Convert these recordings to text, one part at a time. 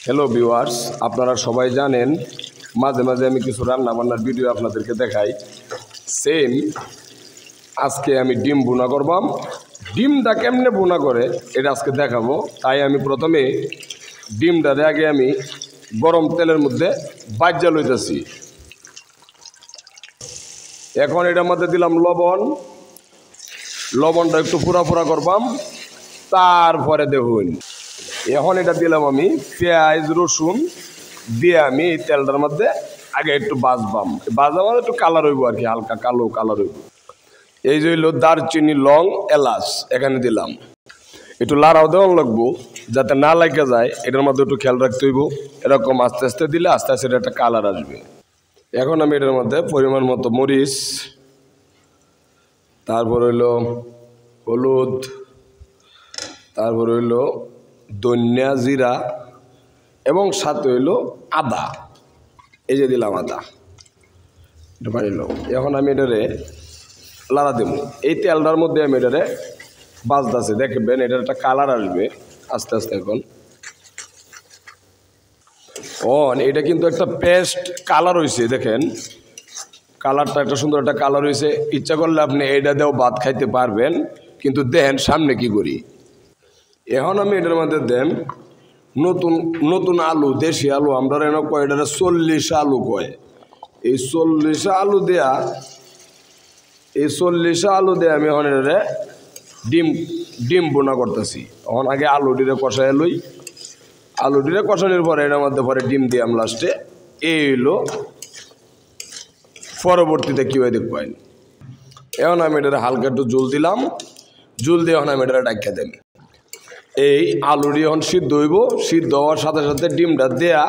Hello viewers, আপনারা সবাই জানেন মাঝে মাঝে আমি কিছু রান্না বান্নার ভিডিও আপনাদেরকে দেখাই। সেম আজকে আমি ডিম ভুনা করবাম। ডিমটা কেমনে ভুনা করে এটা আজকে দেখাবো। তাই আমি প্রথমে ডিমটারে আগে আমি গরম তেলের মধ্যে ভাজা লইতেছি। এখন এটার মধ্যে দিলাম লবণটা একটু ফুরা ফুরা করবাম। তারপরে দেখুন এখন এটা দিলাম আমি পেঁয়াজ রসুন দিয়ে আমি তেলটার মধ্যে আগে একটু ভাজবাম। ভাজা একটু কালার হইব আর কি, হালকা কালো কালার হইব। এই যে হইল দারচিনি, লং, এলাচ এখানে দিলাম। একটু লাড়াও দেওয়া লাগবো যাতে না লাগে যায়, এটার মধ্যে একটু খেয়াল রাখতে হইব। এরকম আস্তে আস্তে দিলে আস্তে আস্তে এটা একটা কালার আসবে। এখন আমি এটার মধ্যে পরিমাণ মতো মরিচ, তারপর হইল হলুদ, তারপর হইল ধনিয়া জিরা এবং সাথে হইল আদা। এই যে দিলাম আদা, এটা বাড়িল। এখন আমি এটারে লাড়া দেব। এই তেলটার মধ্যে আমি এটারে বাজতেছি, দেখবেন এটার একটা কালার আসবে আস্তে আস্তে। এখন এটা কিন্তু একটা পেস্ট কালার হয়েছে, দেখেন কালারটা একটা সুন্দর একটা কালার হয়েছে। ইচ্ছা করলে আপনি এইটা দিয়েও ভাত খাইতে পারবেন, কিন্তু দেন সামনে কি করি। এখন আমি এটার মধ্যে দেন নতুন নতুন আলু, দেশি আলু, আমরা এনে কয় এটা 40 আলু কয়। এই 40 আলু দেয়া, এই 40 আলু দিয়ে আমি এখন এটা ডিম বোনা করতেছি। এখন আগে আলুটিরে কষাই লই, আলুটিরে কষানোর পরে এটার মধ্যে পরে ডিম দিলাম লাস্টে। এই হইলো পরবর্তীতে কী হয় দেখবেন। এখন আমি এটা হালকা একটু জল দিলাম, জল দিয়ে এখন আমি এটা ডাকিয়ে দেন। এই আলুটি এখন সিদ্ধ হইব, সিদ্ধ হওয়ার সাথে সাথে ডিমটা দেয়া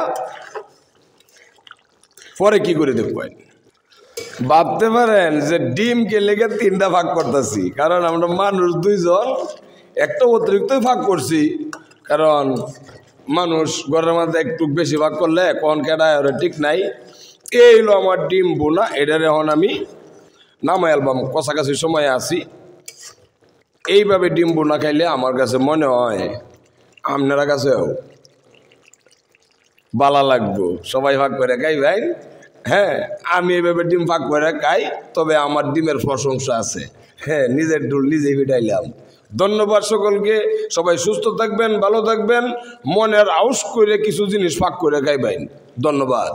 পরে কি করে দেখবেন। ভাবতে পারেন যে ডিমকে লেগে 3টা ভাগ করতেছি, কারণ আমরা মানুষ 2 জন, একটা অতিরিক্তই ভাগ করছি। কারণ মানুষ ঘরের মধ্যে একটু বেশি ভাগ করলে কখন কেটায় ওরা ঠিক নাই। এই হলো আমার ডিম বোনা। এটার এখন আমি নামাই অ্যালবাম, কাছাকাছি সময়ে আছি। এইভাবে ডিম বোনা খাইলে আমার কাছে মনে হয় আপনারা কাছেও ভালো লাগবো। সবাই ভাগ করে খাই ভাই। হ্যাঁ, আমি এইভাবে ডিম ভাগ করে খাই, তবে আমার ডিমের প্রশংসা আছে। হ্যাঁ, নিজের ডুল নিজেই ফিটাইলাম। ধন্যবাদ সকলকে। সবাই সুস্থ থাকবেন, ভালো থাকবেন। মনের আউস করে কিছু জিনিস ভাগ করে খাইবেন। ধন্যবাদ।